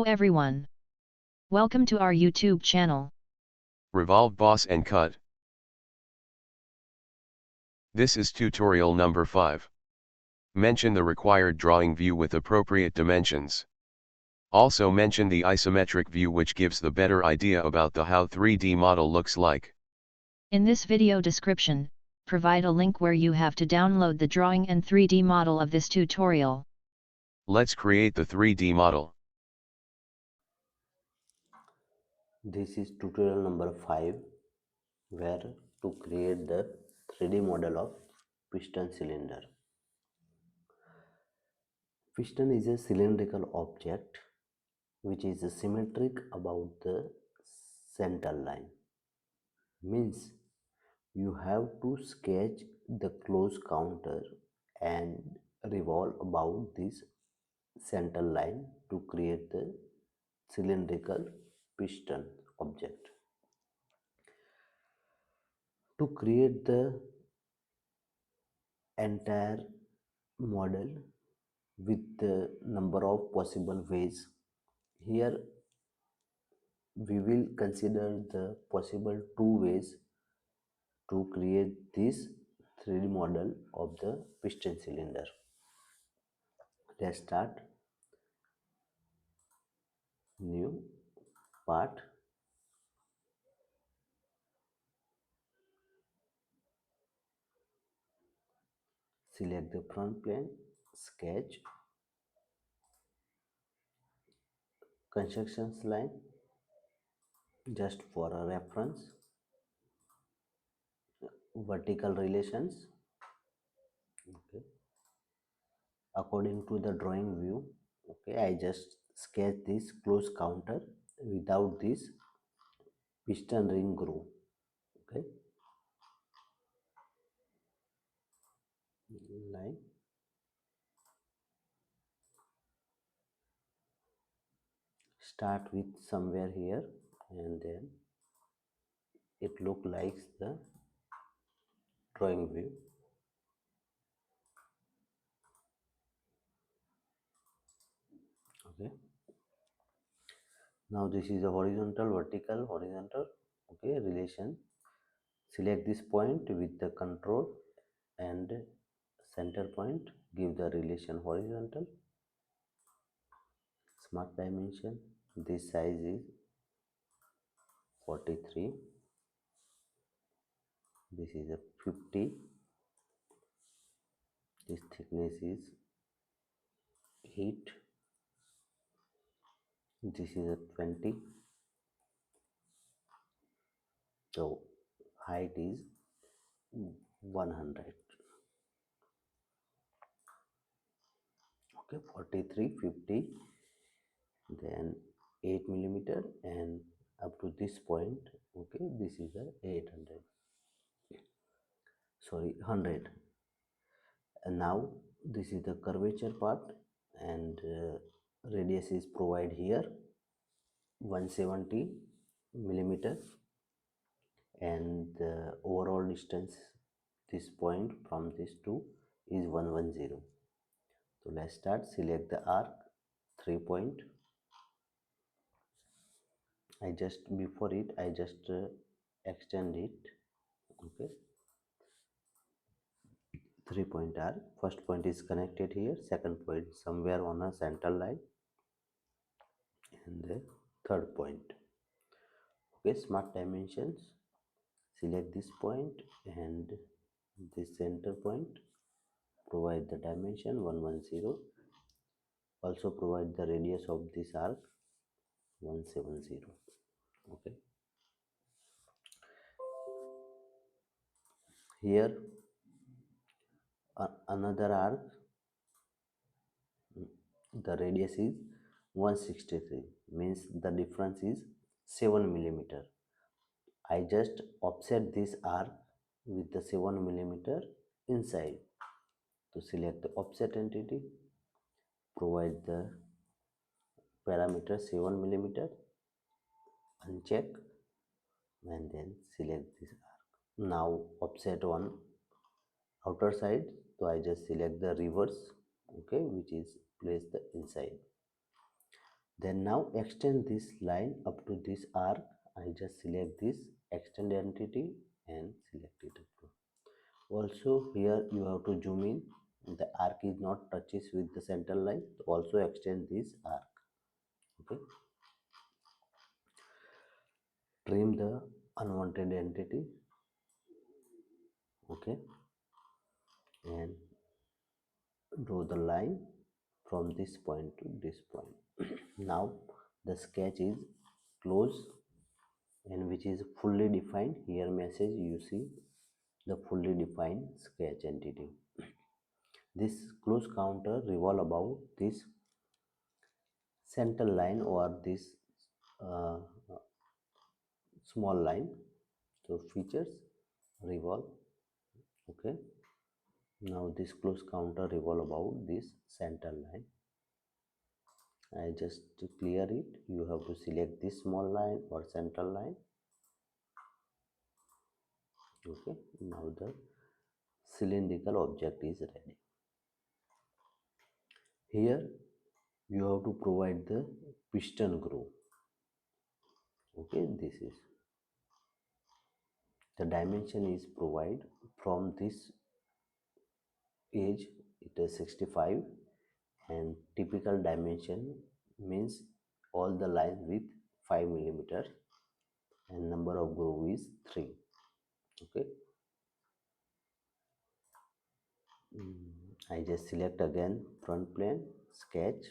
everyone. Welcome to our YouTube channel. Revolve Boss and Cut. This is tutorial number 5. Mention the required drawing view with appropriate dimensions. Also mention the isometric view, which gives the better idea about the how 3D model looks like. In this video description, provide a link where you have to download the drawing and 3D model of this tutorial. Let's create the 3D model. This is tutorial number 5, where to create the 3D model of piston cylinder. Piston is a cylindrical object which is symmetric about the center line. Means you have to sketch the close counter and revolve about this center line to create the cylindrical piston object. To create the entire model with the number of possible ways, here we will consider the possible 2 ways to create this 3D model of the piston cylinder. Let's start new part. Select the front plane, sketch, constructions line just for a reference, vertical relations, okay, according to the drawing view. Okay, I just sketch this close counter without this piston ring groove. Okay, line, start with somewhere here and then it look like the drawing view. Okay, now this is a horizontal, vertical, horizontal, okay, relation. Select this point with the control and center point, give the relation horizontal. Smart dimension, this size is 43, this is a 50, this thickness is 8, this is a 20, so height is 100. Okay, 43, 50, then 8 millimeter, and up to this point. Okay, this is a 800, sorry, 100. And now this is the curvature part, and radius is provided here 170 millimeter, and the overall distance this point from this two is 110. So let's start. Select the arc, 3 point. I just before it I just extend it. Okay, 3 point arc. First point is connected here, second point somewhere on a center line, and the third point. Okay, smart dimensions, select this point and this center point, provide the dimension 110, also provide the radius of this arc 170. Okay, here another arc, the radius is 163, means the difference is 7 millimeter. I just offset this arc with the 7 millimeter inside. To select the offset entity, provide the parameter 7 millimeter, uncheck, and then select this arc. Now offset on outer side, so I just select the reverse, okay, which is place the inside. Then now extend this line up to this arc. I just select this extend entity and select it up to. Also here you have to zoom in. The arc is not touches with the center line. Also extend this arc. Okay. Trim the unwanted entity. Okay. And draw the line from this point to this point. Now the sketch is closed and which is fully defined. Here message you see the fully defined sketch entity. This close counter revolve about this center line or this uh, small line. So features revolve. Okay. Now this close counter revolve about this center line. I just to clear it, you have to select this small line or central line. Okay, now the cylindrical object is ready. Here you have to provide the piston groove. Okay, this is the dimension is provided from this edge, it is 65, and typical dimension means all the lines with 5 millimeter and number of groove is 3. Okay. I just select again front plane, sketch,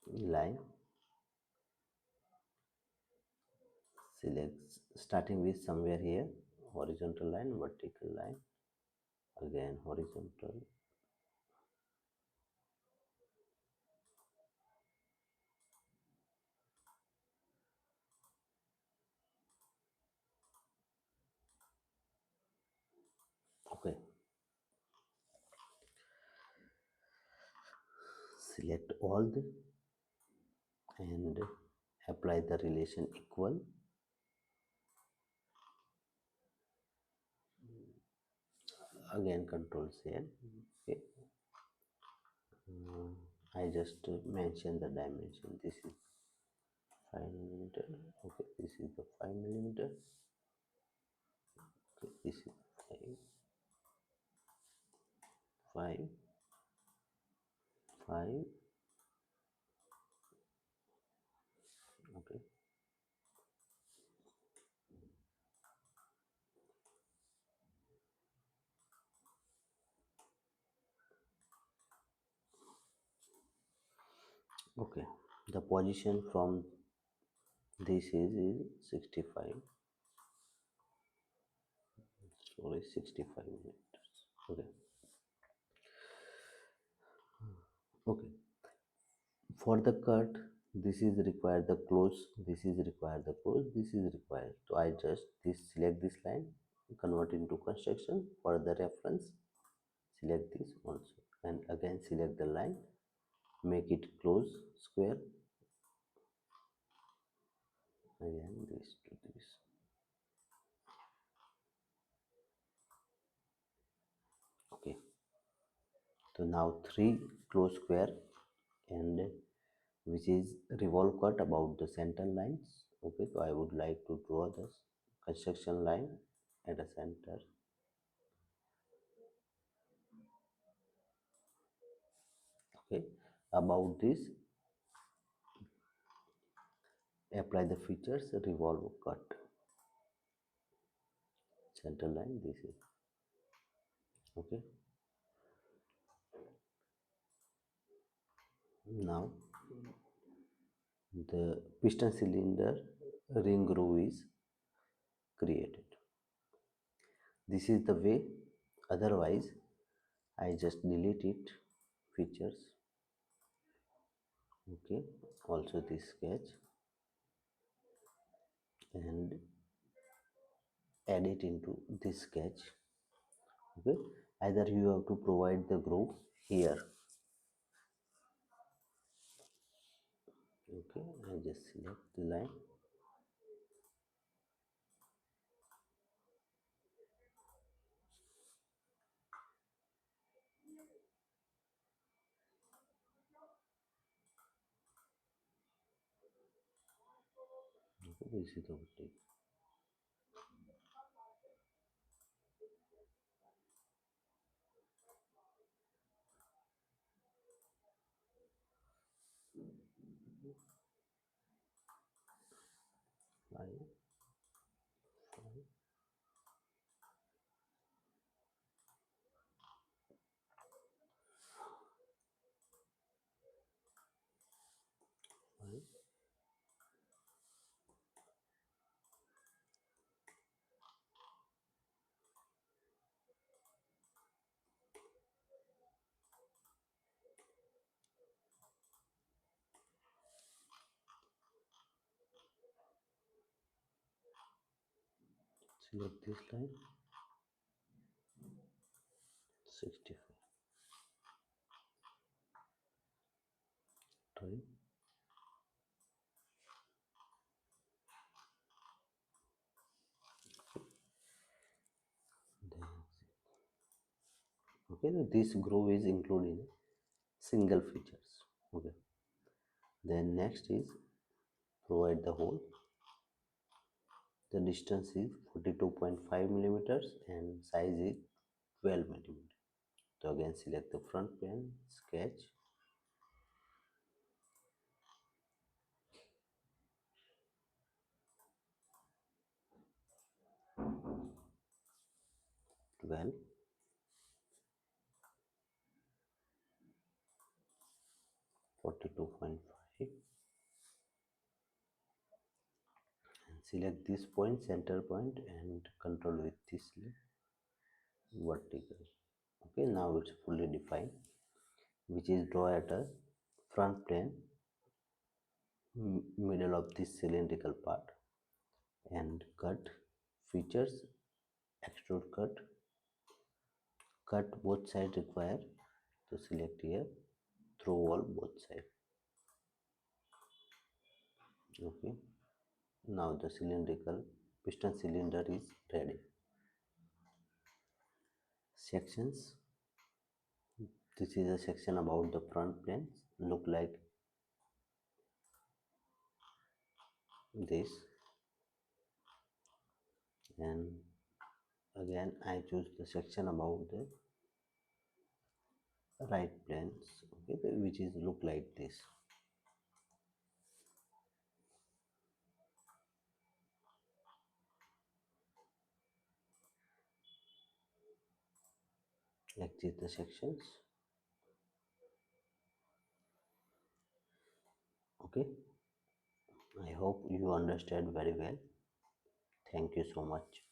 line, select starting with somewhere here, horizontal line, vertical line, again horizontal. Okay. Select all the and apply the relation equal. Again control C. Okay. I just mention the dimension. This is 5 millimeter. Okay, this is the 5 millimeter. Okay, this is 5, 5. Okay. Okay. The position from this is 65. Sorry, 65 millimeters. Okay. Okay. For the cut, this is required the close, this is required the close, this is required. So I just select this line, convert into construction for the reference, select this also, and again select the line, make it close square, again this to this. Okay. So now 3 close square and which is revolve cut about the center lines. Okay, so I would like to draw this construction line at a center. Okay, about this apply the features revolve cut center line, this is okay. Now the piston cylinder ring groove is created. This is the way, otherwise I just delete it features. Okay, also this sketch and add it into this sketch. Okay, either you have to provide the groove here. Okay, I just select the line. This is the vertical. Five, five, five. Select this line. 65. Try. Then okay, so this groove is included in single features. Okay. Then next is provide the hole. The distance is 42.5 millimeters and size is 12 millimeters. So again select the front plane, sketch. Well, 42.5 and select this point, center point, and control with this vertical. Okay, now it's fully defined, which is draw at a front plane middle of this cylindrical part and cut features, extrude cut both sides required. So select here, through all both sides. Okay, now the cylindrical piston cylinder is ready. Sections. This is a section about the front planes, look like this, and again I choose the section about the right planes, okay, which is look like this. Exit the sections. Okay, I hope you understand very well. Thank you so much.